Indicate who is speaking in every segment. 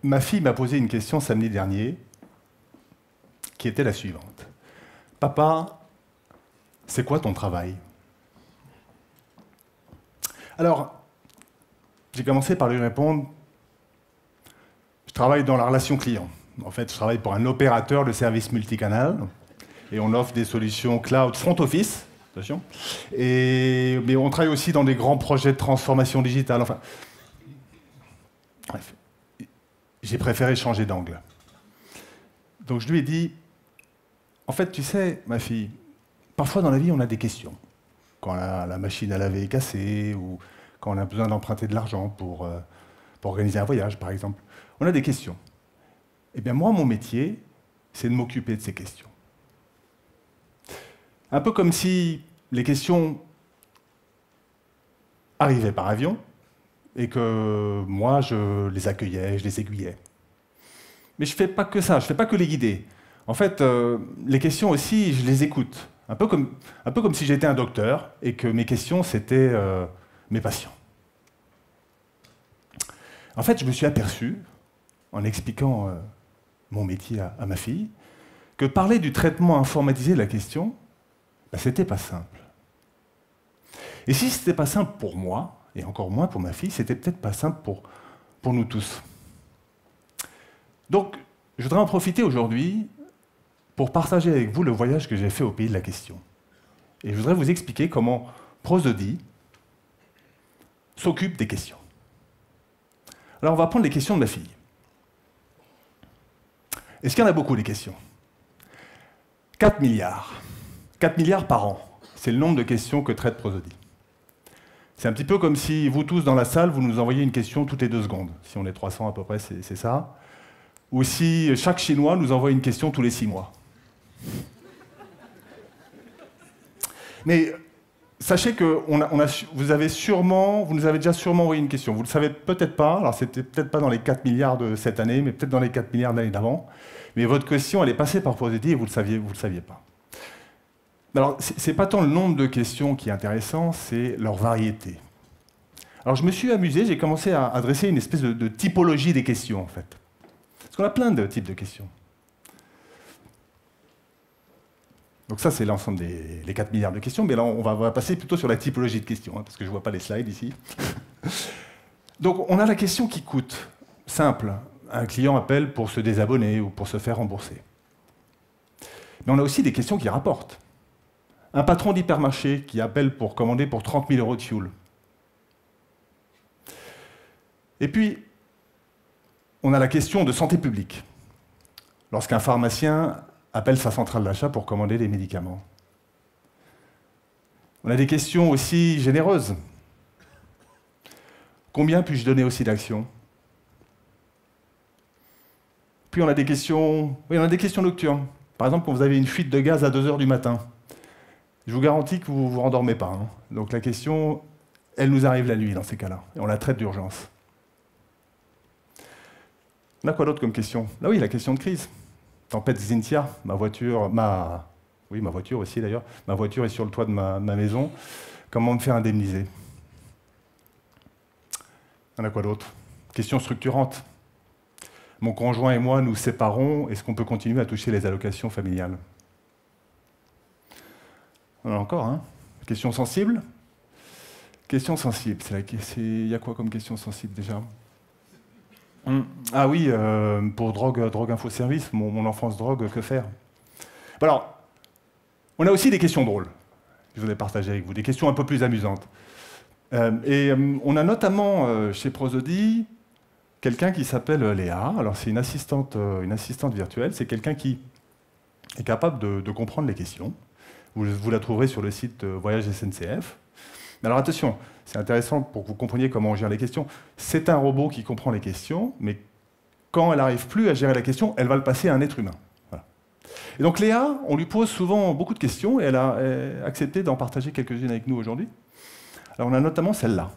Speaker 1: ma fille m'a posé une question samedi dernier, qui était la suivante. Papa, c'est quoi ton travail? Alors, j'ai commencé par lui répondre, je travaille dans la relation client. En fait, je travaille pour un opérateur de services multicanal, et on offre des solutions cloud front office, attention, mais on travaille aussi dans des grands projets de transformation digitale. Enfin, bref, j'ai préféré changer d'angle. Donc je lui ai dit, en fait, tu sais, ma fille, parfois dans la vie, on a des questions. Quand la machine à laver est cassée, ou quand on a besoin d'emprunter de l'argent pour organiser un voyage, par exemple. On a des questions. Eh bien, moi, mon métier, c'est de m'occuper de ces questions. Un peu comme si les questions arrivaient par avion, et que moi, je les accueillais, je les aiguillais. Mais je ne fais pas que ça, je ne fais pas que les guider. En fait, les questions aussi, je les écoute. Un peu comme si j'étais un docteur et que mes questions, c'était mes patients. En fait, je me suis aperçu, en expliquant mon métier à ma fille, que parler du traitement informatisé de la question, ben, c'était pas simple. Et si c'était pas simple pour moi, et encore moins pour ma fille, c'était peut-être pas simple pour nous tous. Donc, je voudrais en profiter aujourd'hui pour partager avec vous le voyage que j'ai fait au pays de la question. Et je voudrais vous expliquer comment Prosodie s'occupe des questions. Alors, on va prendre les questions de ma fille. Est-ce qu'il y en a beaucoup, des questions? 4 milliards. 4 milliards par an. C'est le nombre de questions que traite Prosodie. C'est un petit peu comme si vous tous dans la salle, vous nous envoyez une question toutes les 2 secondes. Si on est 300 à peu près, c'est ça. Ou si chaque Chinois nous envoie une question tous les 6 mois. Mais sachez que vous nous avez déjà sûrement envoyé une question. Vous ne le savez peut-être pas, alors c'était peut-être pas dans les 4 milliards de cette année, mais peut-être dans les 4 milliards de l'année d'avant. Mais votre question, elle est passée par Prosodie et vous ne le saviez pas. Alors, ce n'est pas tant le nombre de questions qui est intéressant, c'est leur variété. Alors, je me suis amusé, j'ai commencé à adresser une espèce de typologie des questions, en fait. Parce qu'on a plein de types de questions. Donc ça, c'est l'ensemble des 4 milliards de questions, mais là, on va passer plutôt sur la typologie de questions, hein, parce que je ne vois pas les slides ici. Donc, on a la question qui coûte. Simple. Un client appelle pour se désabonner ou pour se faire rembourser. Mais on a aussi des questions qui rapportent. Un patron d'hypermarché qui appelle pour commander pour 30 000 € de fioul. Et puis, on a la question de santé publique. Lorsqu'un pharmacien appelle sa centrale d'achat pour commander des médicaments. On a des questions aussi généreuses. Combien puis-je donner aussi d'actions? Puis on a des questions, nocturnes. Par exemple, quand vous avez une fuite de gaz à 2 h du matin. Je vous garantis que vous ne vous rendormez pas. Hein. Donc la question, elle nous arrive la nuit dans ces cas-là. Et on la traite d'urgence. On a quoi d'autre comme question? Ah oui, la question de crise. Tempête Xynthia, ma voiture aussi d'ailleurs, ma voiture est sur le toit de ma maison. Comment me faire indemniser? On a quoi d'autre? Question structurante. Mon conjoint et moi nous séparons, est-ce qu'on peut continuer à toucher les allocations familiales? On en a encore, hein? Question sensible? Question sensible, il y a quoi comme question sensible déjà? Ah oui, pour drogue info service, mon enfance drogue, que faire? Alors, on a aussi des questions drôles, que je voulais partager avec vous, des questions un peu plus amusantes. On a notamment chez Prosodie quelqu'un qui s'appelle Léa. Alors c'est une assistante virtuelle, c'est quelqu'un qui est capable de comprendre les questions. Vous la trouverez sur le site Voyage SNCF. Mais alors attention, c'est intéressant pour que vous compreniez comment on gère les questions. C'est un robot qui comprend les questions, mais quand elle n'arrive plus à gérer la question, elle va le passer à un être humain. Voilà. Et donc Léa, on lui pose souvent beaucoup de questions, et elle a accepté d'en partager quelques-unes avec nous aujourd'hui. Alors on a notamment celle-là.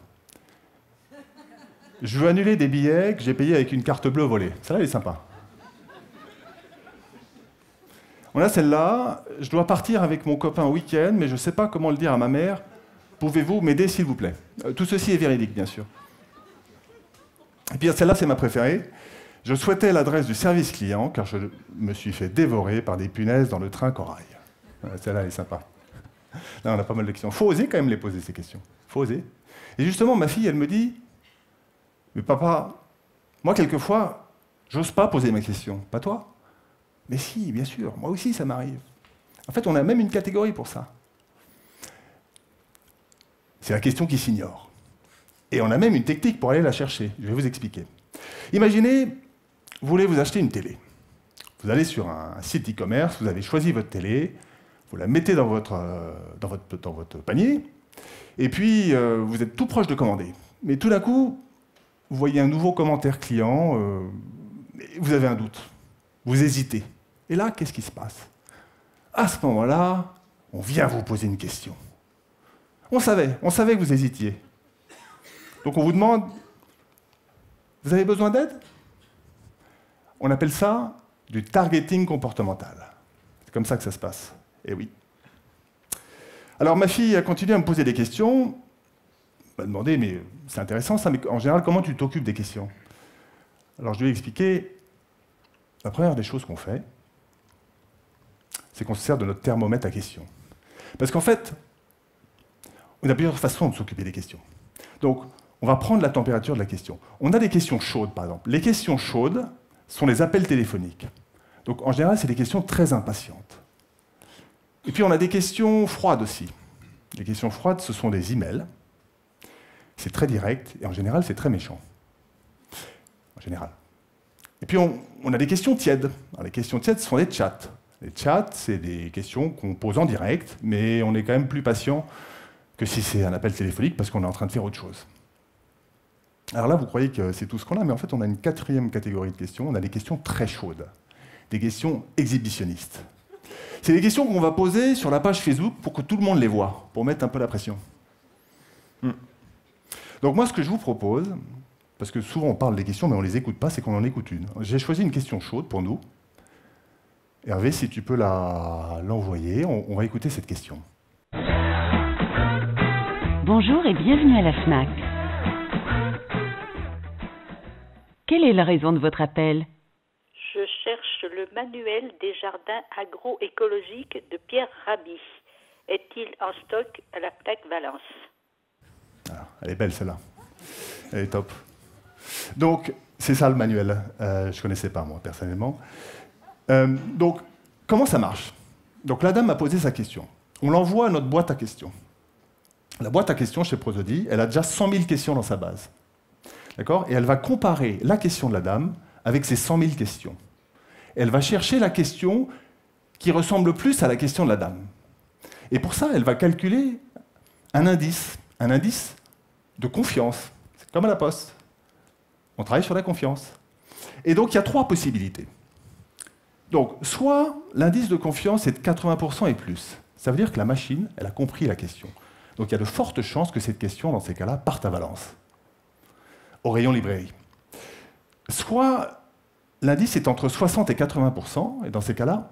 Speaker 1: Je veux annuler des billets que j'ai payés avec une carte bleue volée. Celle-là, elle est sympa. On a celle-là, je dois partir avec mon copain au week-end, mais je ne sais pas comment le dire à ma mère. Pouvez-vous m'aider, s'il vous plaît? Tout ceci est véridique, bien sûr. Et puis celle-là, c'est ma préférée. Je souhaitais l'adresse du service client car je me suis fait dévorer par des punaises dans le train Corail. Celle-là, elle est sympa. Là, on a pas mal de questions. Il faut oser quand même les poser, ces questions. Il faut oser. Et justement, ma fille, elle me dit, mais papa, moi, quelquefois, j'ose pas poser ma question. Pas toi? Mais si, bien sûr, moi aussi, ça m'arrive. En fait, on a même une catégorie pour ça. C'est la question qui s'ignore. Et on a même une technique pour aller la chercher. Je vais vous expliquer. Imaginez, vous voulez vous acheter une télé. Vous allez sur un site e-commerce, vous avez choisi votre télé, vous la mettez dans votre panier, et puis vous êtes tout proche de commander. Mais tout d'un coup, vous voyez un nouveau commentaire client, et vous avez un doute, vous hésitez. Et là, qu'est-ce qui se passe? À ce moment-là, on vient vous poser une question. On savait que vous hésitiez. Donc on vous demande, vous avez besoin d'aide? On appelle ça du targeting comportemental. C'est comme ça que ça se passe. Eh oui. Alors ma fille a continué à me poser des questions. Elle m'a demandé, mais c'est intéressant ça, mais en général, comment tu t'occupes des questions? Alors je lui ai expliqué, la première des choses qu'on fait, c'est qu'on se sert de notre thermomètre à questions. Parce qu'en fait, on a plusieurs façons de s'occuper des questions. Donc, on va prendre la température de la question. On a des questions chaudes, par exemple. Les questions chaudes sont les appels téléphoniques. Donc, en général, c'est des questions très impatientes. Et puis, on a des questions froides aussi. Les questions froides, ce sont des emails. C'est très direct, et en général, c'est très méchant. En général. Et puis, on a des questions tièdes. Alors, les questions tièdes, ce sont des chats. Les chats, c'est des questions qu'on pose en direct, mais on est quand même plus patient que si c'est un appel téléphonique, parce qu'on est en train de faire autre chose. Alors là, vous croyez que c'est tout ce qu'on a, mais en fait, on a une quatrième catégorie de questions. On a des questions très chaudes, des questions exhibitionnistes. C'est des questions qu'on va poser sur la page Facebook pour que tout le monde les voit, pour mettre un peu la pression. Donc moi, ce que je vous propose, parce que souvent on parle des questions, mais on ne les écoute pas, c'est qu'on en écoute une. J'ai choisi une question chaude pour nous. Hervé, si tu peux l'envoyer, on va écouter cette question.
Speaker 2: Bonjour et bienvenue à la FNAC. Quelle est la raison de votre appel?
Speaker 3: Je cherche le manuel des jardins agroécologiques de Pierre Rabhi. Est-il en stock à la FNAC Valence?
Speaker 1: Ah, elle est belle celle-là. Elle est top. Donc, c'est ça le manuel. Je ne connaissais pas moi, personnellement. Donc, comment ça marche? Donc, la dame m'a posé sa question. On l'envoie à notre boîte à questions. La boîte à questions chez Prosody, elle a déjà 100 000 questions dans sa base. D'accord? Et elle va comparer la question de la dame avec ses 100 000 questions. Elle va chercher la question qui ressemble le plus à la question de la dame. Et pour ça, elle va calculer un indice de confiance. C'est comme à la poste. On travaille sur la confiance. Et donc, il y a 3 possibilités. Donc, soit l'indice de confiance est de 80% et plus. Ça veut dire que la machine, elle a compris la question. Donc, il y a de fortes chances que cette question, dans ces cas-là, parte à Valence, au rayon librairie. Soit l'indice est entre 60 et 80%, et dans ces cas-là,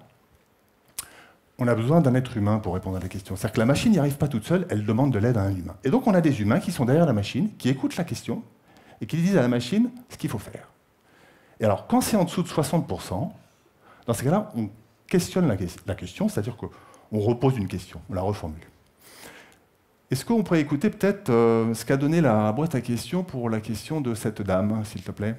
Speaker 1: on a besoin d'un être humain pour répondre à la question. C'est-à-dire que la machine n'y arrive pas toute seule, elle demande de l'aide à un humain. Et donc, on a des humains qui sont derrière la machine, qui écoutent la question, et qui disent à la machine ce qu'il faut faire. Et alors, quand c'est en dessous de 60%, dans ces cas-là, on questionne la question, c'est-à-dire qu'on repose une question, on la reformule. Est-ce qu'on pourrait écouter peut-être ce qu'a donné la boîte à questions pour la question de cette dame, s'il te plaît?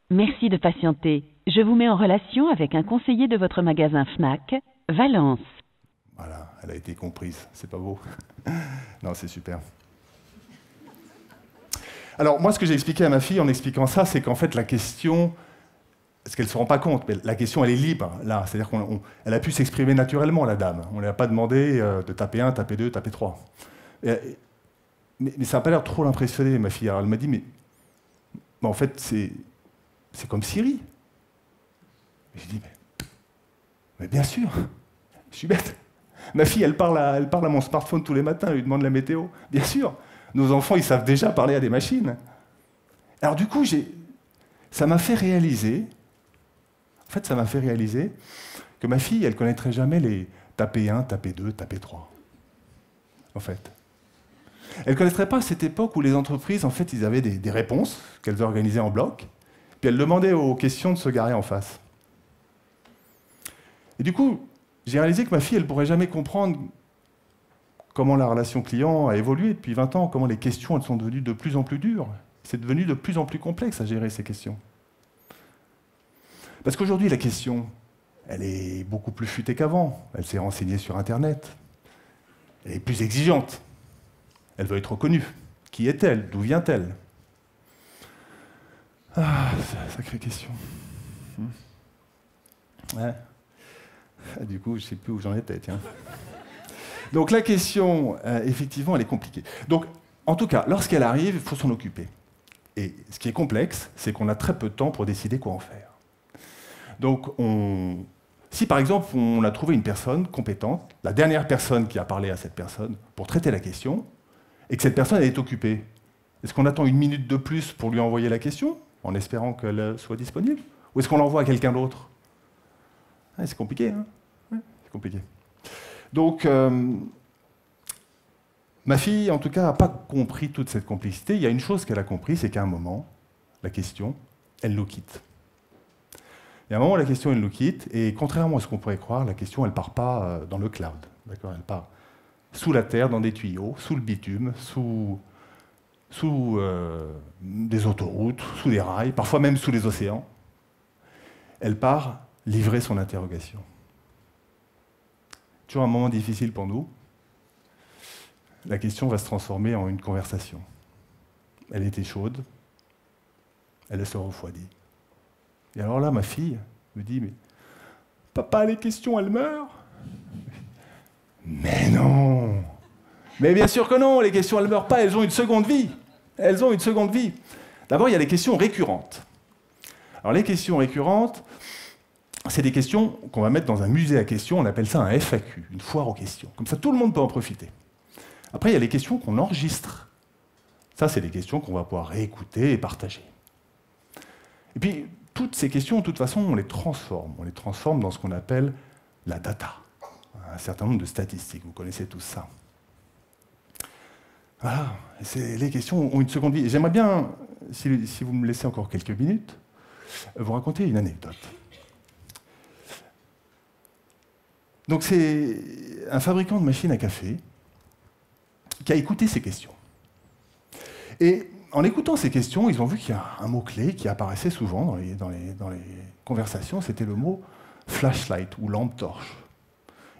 Speaker 2: Merci de patienter. Je vous mets en relation avec un conseiller de votre magasin FNAC, Valence.
Speaker 1: Voilà, elle a été comprise, c'est pas beau? Non, c'est super. Alors, moi, ce que j'ai expliqué à ma fille en expliquant ça, c'est qu'en fait, la question, parce qu'elle ne se rend pas compte, mais la question, elle est libre, là. C'est-à-dire qu'elle a pu s'exprimer naturellement, la dame. On ne lui a pas demandé de taper 1, taper 2, taper 3. Mais ça n'a pas l'air trop l'impressionner, ma fille. Alors, elle m'a dit, mais en fait, c'est comme Siri. Et j'ai dit, mais bien sûr, je suis bête. Ma fille, elle parle à mon smartphone tous les matins, elle lui demande la météo. Bien sûr, nos enfants, ils savent déjà parler à des machines. Alors du coup, ça m'a fait réaliser, que ma fille, elle ne connaîtrait jamais les taper 1, taper 2, taper 3. En fait. Elle ne connaîtrait pas cette époque où les entreprises, en fait, ils avaient des réponses qu'elles organisaient en bloc, puis elle demandait aux questions de se garer en face. Et du coup, j'ai réalisé que ma fille, elle ne pourrait jamais comprendre comment la relation client a évolué depuis 20 ans, comment les questions, elles sont devenues de plus en plus dures. C'est devenu de plus en plus complexe à gérer ces questions. Parce qu'aujourd'hui, la question, elle est beaucoup plus futée qu'avant. Elle s'est renseignée sur Internet. Elle est plus exigeante. Elle veut être reconnue. Qui est-elle? D'où vient-elle? Ah, sacrée question. Ouais. Du coup, je ne sais plus où j'en étais, tiens. Donc la question, effectivement, elle est compliquée. Donc, en tout cas, lorsqu'elle arrive, il faut s'en occuper. Et ce qui est complexe, c'est qu'on a très peu de temps pour décider quoi en faire. Donc, si par exemple, on a trouvé une personne compétente, la dernière personne qui a parlé à cette personne pour traiter la question, et que cette personne elle est occupée, est-ce qu'on attend une minute de plus pour lui envoyer la question, en espérant qu'elle soit disponible? Ou est-ce qu'on l'envoie à quelqu'un d'autre? C'est compliqué, hein? Ouais, c'est compliqué. Donc, ma fille, en tout cas, n'a pas compris toute cette complexité. Il y a une chose qu'elle a compris, c'est qu'à un moment, la question, elle nous quitte. Il y a un moment, la question, elle nous quitte, et contrairement à ce qu'on pourrait croire, la question, elle ne part pas dans le cloud. D'accord? Elle part sous la terre, dans des tuyaux, sous le bitume, sous des autoroutes, sous des rails, parfois même sous les océans. Elle part livrer son interrogation. Toujours un moment difficile pour nous. La question va se transformer en une conversation. Elle était chaude, elle se refroidit. Et alors là, ma fille me dit, mais papa, les questions, elles meurent? Mais non! Mais bien sûr que non, les questions, elles ne meurent pas, elles ont une seconde vie. Elles ont une seconde vie. D'abord, il y a les questions récurrentes. Alors les questions récurrentes, c'est des questions qu'on va mettre dans un musée à questions, on appelle ça un FAQ, une foire aux questions. Comme ça, tout le monde peut en profiter. Après, il y a les questions qu'on enregistre. Ça, c'est des questions qu'on va pouvoir réécouter et partager. Et puis, toutes ces questions, de toute façon, on les transforme. On les transforme dans ce qu'on appelle la data. Un certain nombre de statistiques, vous connaissez tous ça. Voilà, les questions ont une seconde vie. J'aimerais bien, si vous me laissez encore quelques minutes, vous raconter une anecdote. Donc c'est un fabricant de machines à café qui a écouté ces questions. Et en écoutant ces questions, ils ont vu qu'il y a un mot-clé qui apparaissait souvent dans les conversations, c'était le mot flashlight ou lampe torche.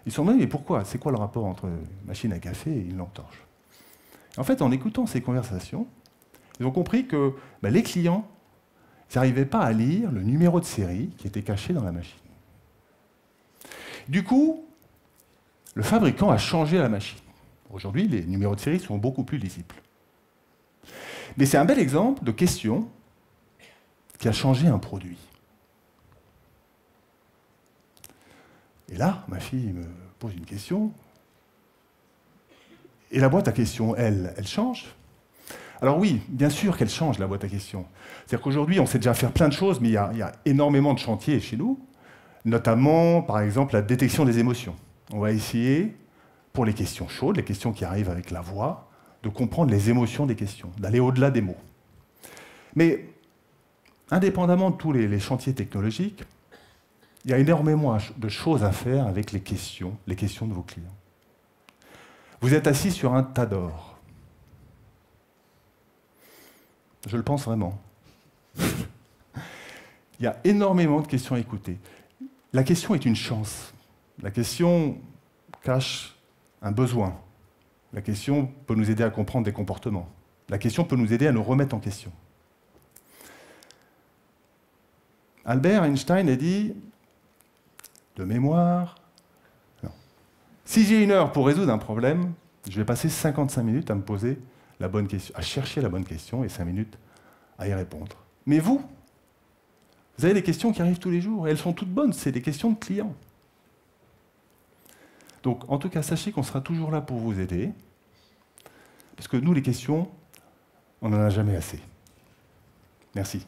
Speaker 1: Ils se sont demandé, mais pourquoi? C'est quoi le rapport entre une machine à café et une lampe torche? En fait, en écoutant ces conversations, ils ont compris que les clients n'arrivaient pas à lire le numéro de série qui était caché dans la machine. Du coup, le fabricant a changé la machine. Aujourd'hui, les numéros de série sont beaucoup plus lisibles. Mais c'est un bel exemple de question qui a changé un produit. Et là, ma fille me pose une question. Et la boîte à questions, elle change? Alors oui, bien sûr qu'elle change, la boîte à questions. C'est-à-dire qu'aujourd'hui, on sait déjà faire plein de choses, mais il y a énormément de chantiers chez nous, notamment, par exemple, la détection des émotions. On va essayer, pour les questions chaudes, les questions qui arrivent avec la voix, de comprendre les émotions des questions, d'aller au-delà des mots. Mais, indépendamment de tous les chantiers technologiques, il y a énormément de choses à faire avec les questions de vos clients. Vous êtes assis sur un tas d'or. Je le pense vraiment. Il y a énormément de questions à écouter. La question est une chance. La question cache un besoin. La question peut nous aider à comprendre des comportements. La question peut nous aider à nous remettre en question. Albert Einstein a dit, de mémoire, non. Si j'ai 1 heure pour résoudre un problème, je vais passer 55 minutes à me poser la bonne question, à chercher la bonne question et 5 minutes à y répondre. Mais vous avez des questions qui arrivent tous les jours et elles sont toutes bonnes, c'est des questions de clients. Donc, en tout cas, sachez qu'on sera toujours là pour vous aider, parce que nous, les questions, on n'en a jamais assez. Merci.